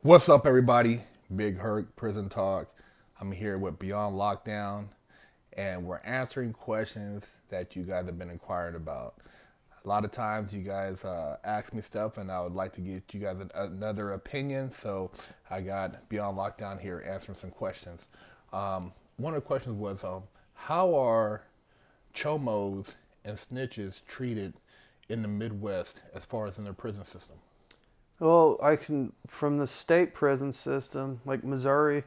What's up, everybody? Big Herc, Prison Talk. I'm here with Beyond Lockdown, and we're answering questions that you guys have been inquiring about. A lot of times you guys ask me stuff, and I would like to get you guys another opinion, so I got Beyond Lockdown here answering some questions. One of the questions was, how are Chomos and Snitches treated in the Midwest as far as in their prison system? Well, from the state prison system, like Missouri,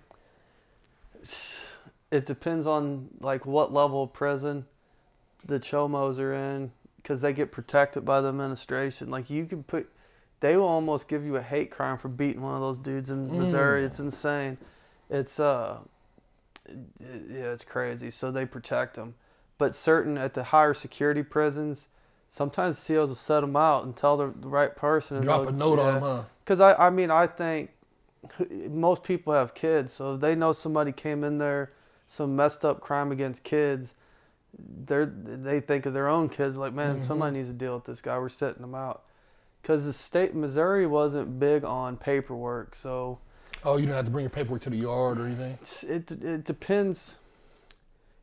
it depends on like what level of prison the Chomos are in, because they get protected by the administration. Like they will almost give you a hate crime for beating one of those dudes in Missouri. It's insane. It's it's crazy. So they protect them, but at the higher security prisons, sometimes COs will set them out and tell the right person. And drop a note on them, huh? Because I think most people have kids, so if they know somebody came in there, some messed up crime against kids, they think of their own kids like, man, somebody needs to deal with this guy. We're setting them out. Because the state of Missouri wasn't big on paperwork, so. Oh, you don't have to bring your paperwork to the yard or anything? It depends.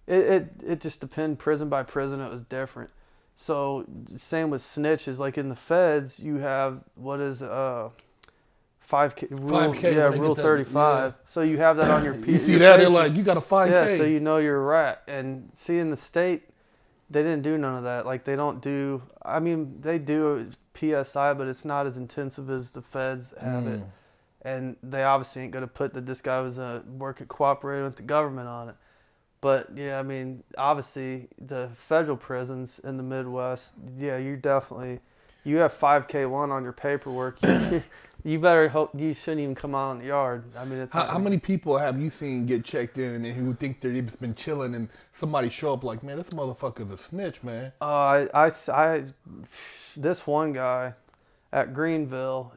It just depends. Prison by prison, it was different. So same with snitches. Like in the feds, you have what is 5K rule? 5K, yeah, rule 35. Yeah. So you have that on your you see that? They're like, you got a 5K. Yeah, so you know you're a rat. And see, in the state, they didn't do none of that. Like they don't do. I mean, they do PSI, but it's not as intensive as the feds have it. And they obviously ain't gonna put that this guy was cooperating with the government on it. But yeah, I mean, obviously the federal prisons in the Midwest, yeah, you have 5K1 on your paperwork. You better hope you shouldn't even come out in the yard. I mean, it's how many people have you seen get checked in and who think they've just been chilling and somebody show up like, man, this motherfucker's a snitch, man. This one guy at Greenville,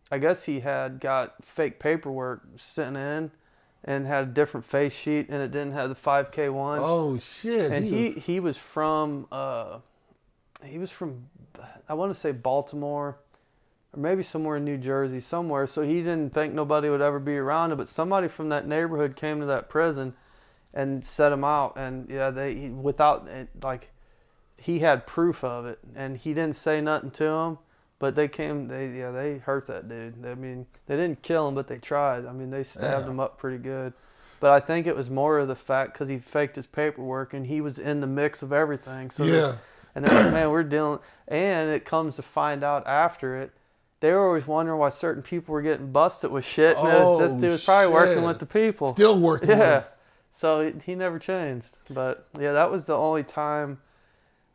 I guess he had got fake paperwork sent in and had a different face sheet, and it didn't have the 5K1. Oh shit! And he was from I want to say Baltimore, or maybe somewhere in New Jersey, somewhere. So he didn't think nobody would ever be around him, but somebody from that neighborhood came to that prison and set him out. And yeah, he had proof of it, and he didn't say nothing to him. But they hurt that dude. I mean, they didn't kill him, but they tried. I mean, they stabbed him up pretty good. But I think it was more of the fact because he faked his paperwork and he was in the mix of everything. So yeah. And they're like, man, we're dealing. And it comes to find out after it, they were always wondering why certain people were getting busted with shit. And this dude was probably working with the people. Still working. Yeah. So he never changed. But yeah, that was the only time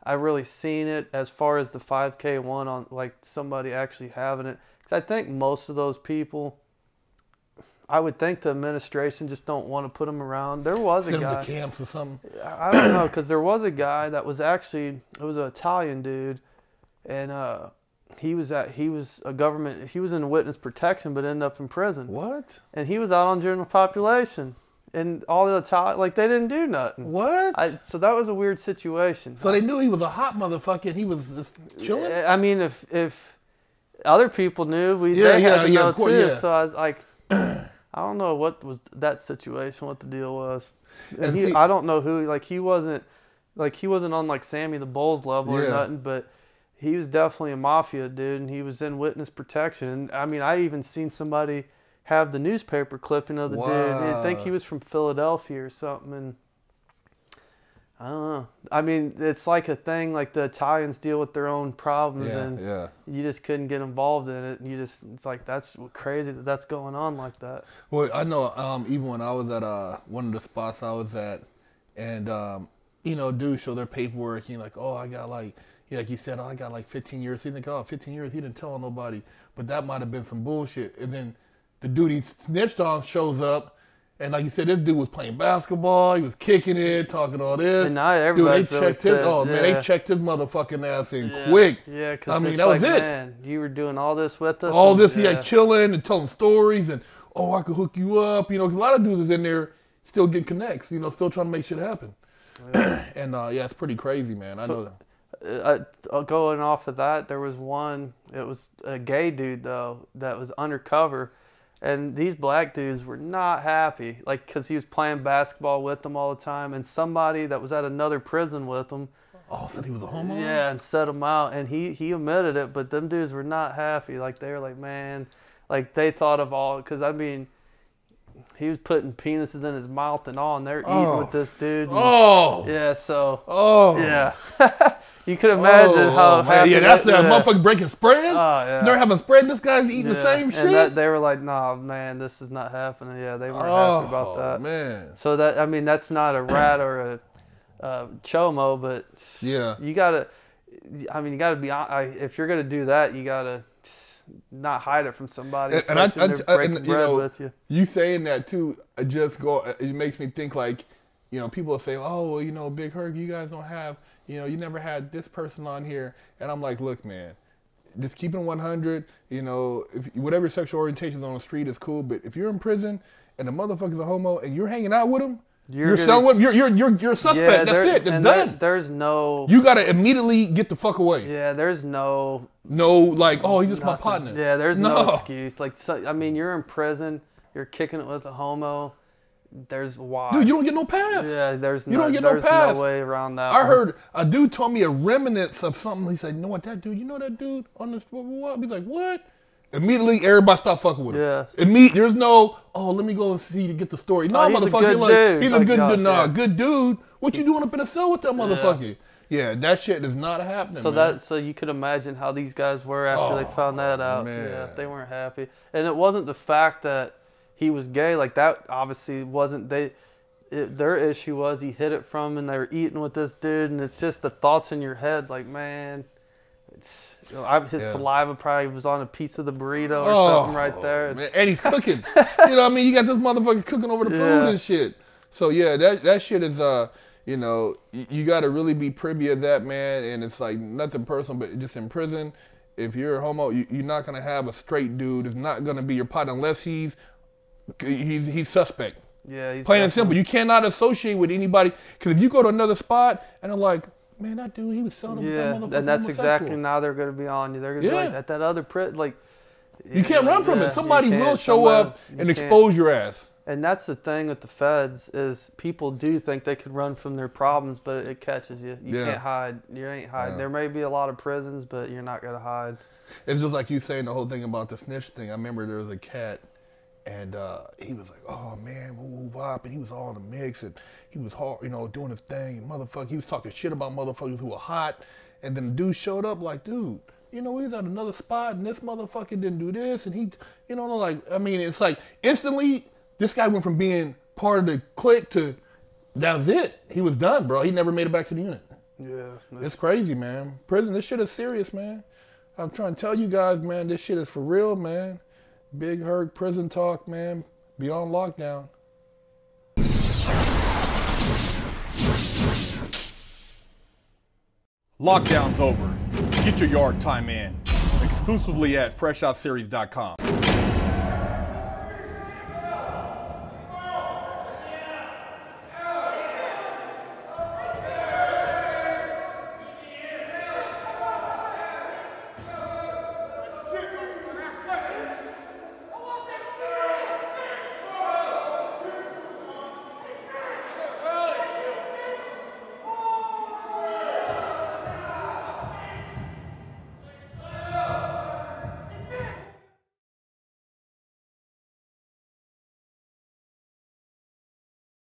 I really seen it as far as the 5K1 on like somebody actually having it. Because I think most of those people, I would think the administration just don't want to put them around. There was a guy. Send them to camps or something. I don't know, because there was a guy that was it was an Italian dude, and he was in witness protection, but ended up in prison. What? And he was out on general population. And all the Italians, like, they didn't do nothing. What? So that was a weird situation. So they knew he was a hot motherfucker and he was just chilling? I mean, if other people knew, they had to know too. Yeah. So I was like, I don't know what was that situation, what the deal was. And I don't know who, he wasn't on like Sammy the Bull's level or nothing, but he was definitely a mafia dude, and he was in witness protection. And I mean, I even seen somebody have the newspaper clipping of the dude. I think he was from Philadelphia or something, and I don't know. I mean, it's like a thing, like the Italians deal with their own problems, and you just couldn't get involved in it. And it's like, that's crazy that's going on like that. Well, I know even when I was at one of the spots I was at, and dudes show their paperwork, and you're like, oh, I got like you said, oh, I got like 15 years. He's like, oh, 15 years, he didn't tell nobody. But that might have been some bullshit. And then the dude he snitched on shows up, and like you said, this dude was playing basketball, he was kicking it, talking all this. And now everybody's they checked they checked his motherfucking ass in quick. Yeah, because I mean, that was it. Man, you were doing all this with us. All this, he like chilling and telling stories, and I could hook you up, because a lot of dudes is in there still getting connects, still trying to make shit happen. Yeah. And it's pretty crazy, man. I know that. going off of that, there was one, it was a gay dude, though, that was undercover. And these black dudes were not happy, like, because he was playing basketball with them all the time. And somebody that was at another prison with him. Oh, said he was a homo? Yeah, and set him out. And he admitted it, but them dudes were not happy. Like, they were like, man, like, they thought of all, because, I mean, he was putting penises in his mouth and all, and they're eating with this dude. And, yeah, so. Yeah. You could imagine how happy. Yeah, that's that motherfucker breaking spreads. Oh, yeah. They're having spread. This guy's eating the same shit. And they were like, "Nah, man, this is not happening." Yeah, they weren't happy about that. Man. So that, I mean, that's not a rat or a chomo, but yeah, you gotta. I mean, you gotta be. If you're gonna do that, you gotta not hide it from somebody. And they're breaking bread with you. You saying that too? It makes me think like, people say, "Oh, well, Big Herc, you guys don't have." You never had this person on here. And I'm like, look, man, just keep it 100. If whatever your sexual orientation is on the street is cool. But if you're in prison and the motherfucker's a homo and you're hanging out with him, you're a suspect. Yeah, that's it. It's done. There's no. You got to immediately get the fuck away. Yeah, there's no. No, like, oh, he's just my partner. Yeah, there's no excuse. Like, I mean, you're in prison. You're kicking it with a homo. There's why. Dude, you don't get no pass. Yeah, there's no way around that. I heard a dude told me a remnants of something. He said, you know what, that dude, that dude on this, what? He's like, what? Immediately, everybody stopped fucking with him. Yeah. There's no, let me go and see to get the story. No, motherfucker, he's a good dude. Nah, good dude. What you doing up in the cell with that motherfucker? Yeah, that shit is not happening. So you could imagine how these guys were after they found that out. Man. Yeah, they weren't happy. And it wasn't the fact that he was gay, like that obviously wasn't their issue was he hid it from and they were eating with this dude, and it's just the thoughts in your head like, man, his saliva probably was on a piece of the burrito or something right there. Man. And he's cooking. You know what I mean? You got this motherfucker cooking over the food and shit. So yeah, that shit is you got to really be privy of that, man. And it's like nothing personal, but just in prison, if you're a homo, you're not gonna have a straight dude. It's not gonna be your partner unless he's suspect. Yeah, plain and simple. You cannot associate with anybody, because if you go to another spot and they're like, man, that dude, he was selling that motherfucker. And that's exactly now they're going to be on you. They're going to be like at that other like. You can't run from it. Somebody will show up and expose your ass. And that's the thing with the feds is people do think they could run from their problems, but it catches you. You can't hide. You ain't hiding. There may be a lot of prisons, but you're not going to hide. It's just like you saying the whole thing about the snitch thing. I remember there was a cat. And he was like, oh, man, wop, and he was all in the mix, and he was hard, doing his thing, and motherfucker, he was talking shit about motherfuckers who were hot, and then the dude showed up like, dude, we was at another spot, and this motherfucker didn't do this, and he, like, I mean, it's like, instantly, this guy went from being part of the clique to, that was it. He was done, bro. He never made it back to the unit. Yeah. It's crazy, man. Prison, this shit is serious, man. I'm trying to tell you guys, man, this shit is for real, man. Big Herc, prison talk, man. Beyond lockdown. Lockdown's over. Get your yard time in. Exclusively at FreshOutSeries.com.